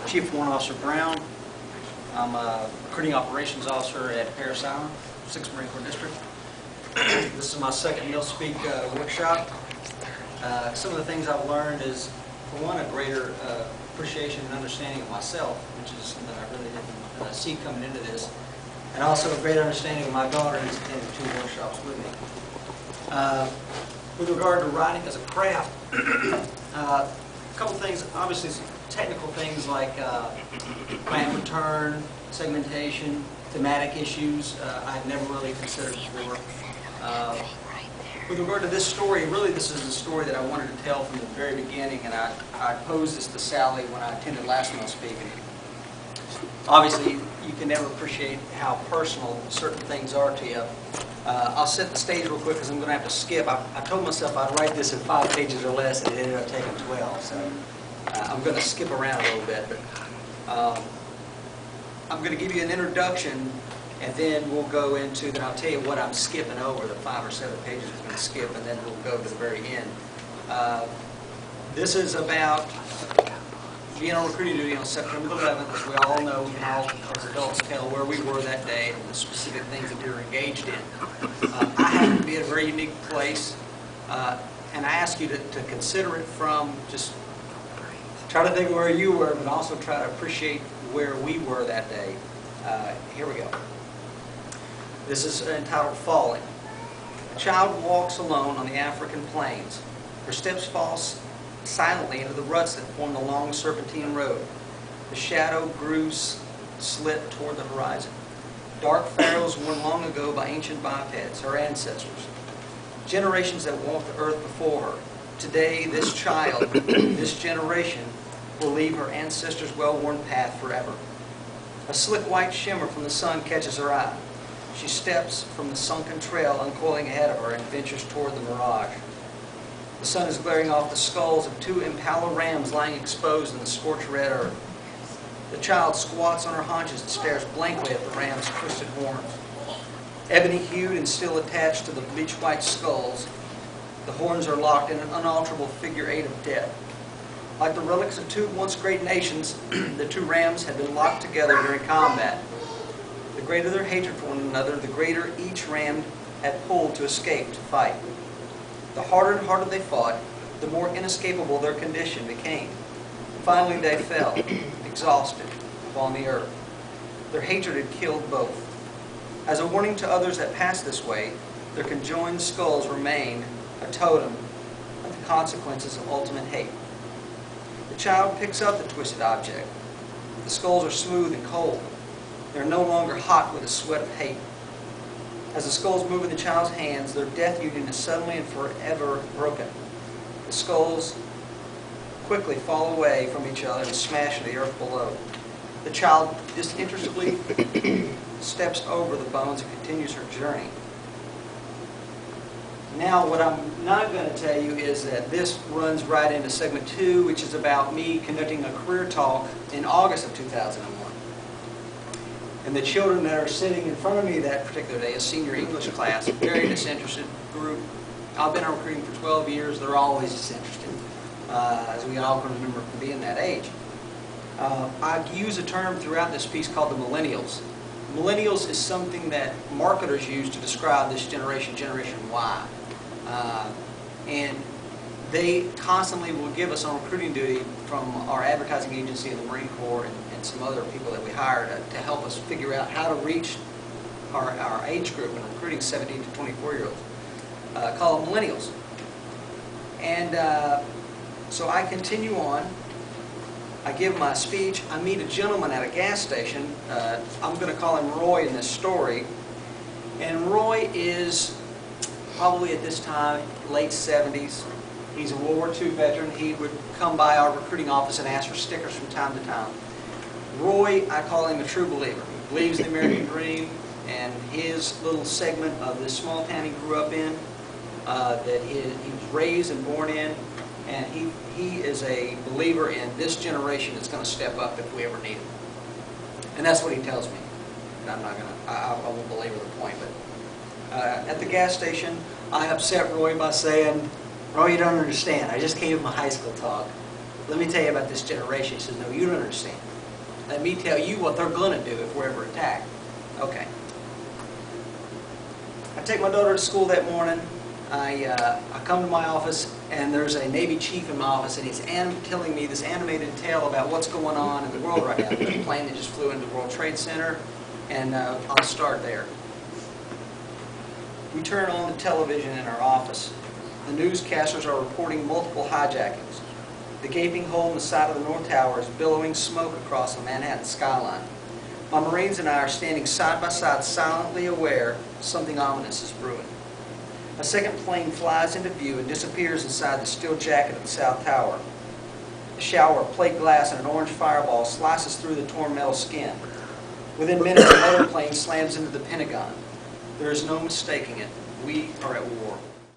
Chief Warrant Officer Brown. I'm a recruiting operations officer at Parris Island, 6th Marine Corps District. This is my second Mill Speak workshop. Some of the things I've learned is, for one, a greater appreciation and understanding of myself, which is something I really didn't see coming into this, and also a great understanding of my daughter who's attended 2 workshops with me. With regard to writing as a craft, a couple things, obviously some technical things like plan return, segmentation, thematic issues I had never really considered before. With regard to this story, really this is a story that I wanted to tell from the very beginning, and I posed this to Sally when I attended last Mill Speak. Obviously, you can never appreciate how personal certain things are to you. I'll set the stage real quick because I'm going to have to skip. I told myself I'd write this in 5 pages or less, and it ended up taking 12. So I'm going to skip around a little bit. But I'm going to give you an introduction, and then we'll go into, then I'll tell you what I'm skipping over, the 5 or 7 pages I'm going to skip, and then we'll go to the very end. This is about being on recruiting duty on September 11th. As we all know, now as adults tell where we were that day and the specific things that we were engaged in. I happen to be at a very unique place, and I ask you to consider it from just try to think where you were, but also try to appreciate where we were that day. Here we go. This is entitled Falling. A child walks alone on the African plains. Her steps fall silently into the ruts that form the long serpentine road. The shadow grooves slit toward the horizon. Dark furrows worn long ago by ancient bipeds, her ancestors. Generations that walked the earth before her. Today, this child, this generation, will leave her ancestors' well-worn path forever. A slick white shimmer from the sun catches her eye. She steps from the sunken trail uncoiling ahead of her and ventures toward the mirage. The sun is glaring off the skulls of 2 impala rams lying exposed in the scorched red earth. The child squats on her haunches and stares blankly at the rams' twisted horns. Ebony-hued and still attached to the bleached white skulls, the horns are locked in an unalterable figure 8 of death. Like the relics of 2 once great nations, the 2 rams had been locked together during combat. The greater their hatred for one another, the greater each ram had pulled to escape to fight. The harder and harder they fought, the more inescapable their condition became. Finally they fell, exhausted, upon the earth. Their hatred had killed both. As a warning to others that passed this way, their conjoined skulls remained a totem of the consequences of ultimate hate. The child picks up the twisted object. The skulls are smooth and cold. They are no longer hot with the sweat of hate. As the skulls move in the child's hands, their death union is suddenly and forever broken. The skulls quickly fall away from each other and smash to the earth below. The child disinterestedly steps over the bones and continues her journey. Now, what I'm not going to tell you is that this runs right into segment 2, which is about me conducting a career talk in August of 2001. And the children that are sitting in front of me that particular day, a senior English class, a very disinterested group. I've been on recruiting for 12 years. They're always disinterested, as we all can remember from being that age. I use a term throughout this piece called the millennials. Millennials is something that marketers use to describe this generation, Generation Y. And they constantly will give us on recruiting duty from our advertising agency in the Marine Corps and some other people that we hire to help us figure out how to reach our age group in recruiting 17 to 24-year-olds. Call them millennials. And so I continue on. I give my speech. I meet a gentleman at a gas station. I'm going to call him Roy in this story. And Roy is probably at this time late 70s. He's a World War II veteran. He would come by our recruiting office and ask for stickers from time to time. Roy, I call him a true believer. He believes in the American dream and his little segment of this small town he grew up in, that he was raised and born in, and he is a believer in this generation that's going to step up if we ever need it. And that's what he tells me. And I'm not going to, I won't belabor the point, but at the gas station, I upset Roy by saying, "Oh, you don't understand. I just gave him a high school talk. Let me tell you about this generation." He says, "No, you don't understand. Let me tell you what they're going to do if we're ever attacked." Okay. I take my daughter to school that morning. I come to my office, and there's a Navy chief in my office, and he's telling me this animated tale about what's going on in the world right now. There's a plane that just flew into the World Trade Center, and I'll start there. We turn on the television in our office. The newscasters are reporting multiple hijackings. The gaping hole in the side of the North Tower is billowing smoke across the Manhattan skyline. My Marines and I are standing side by side, silently aware something ominous is brewing. A second plane flies into view and disappears inside the steel jacket of the South Tower. A shower of plate glass and an orange fireball slices through the torn metal skin. Within minutes, another plane slams into the Pentagon. There is no mistaking it. We are at war.